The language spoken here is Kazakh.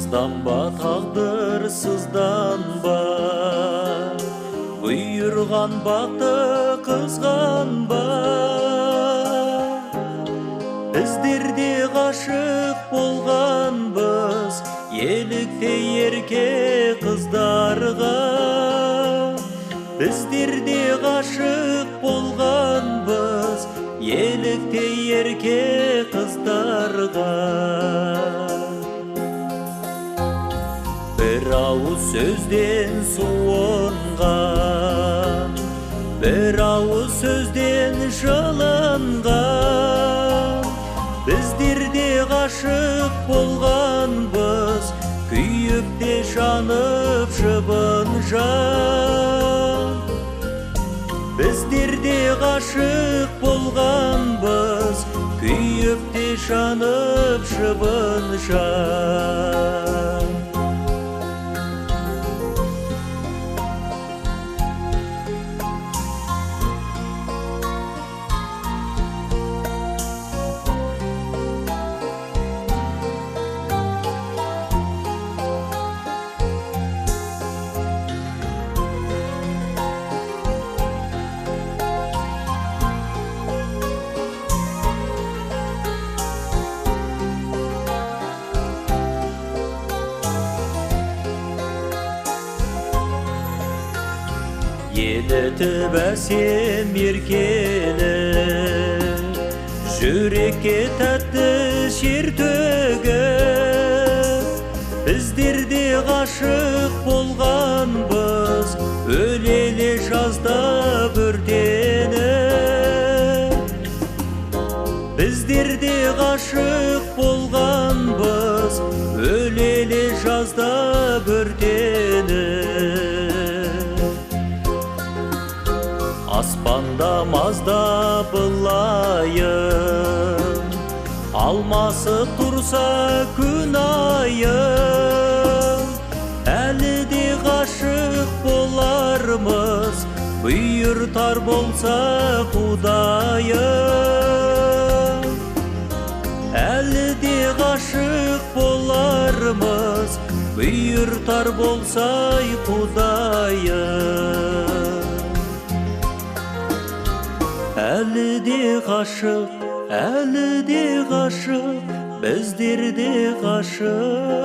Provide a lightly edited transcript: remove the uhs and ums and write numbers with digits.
Сызданба тағдыр, сызданба, бұйырған бақты қызғанба. Біздерде ғашық болғанбыз, еліктей ерке қыздарға. Біздерде ғашық болғанбыз, еліктей ерке қыздарға. Bir ауыз сөзден суынған, bir ауыз сөзден жылынған. Біздерде ғашық болғанбыз, күйіп те жанып шыбын жан. Біздерде ғашық болғанбыз, күйіп те жанып шыбын жан. Елітіп әсем еркелі, жүрекке тәтті шер төгіп. Біздерде ғашық болғанбыз, өлелі жазда өртеніп. Біздерде ғашық болғанбыз, өлелі жазда өртеніп. Аспанда маздап ылайым, алмасы тұрса күн айым. Әлі де ғашық болармыз, бұйыртар болса Құдайым. Әлі де ғашық болармыз, бұйыртар болса Құдайым. Әлі де ғашық, біздерде ғашық.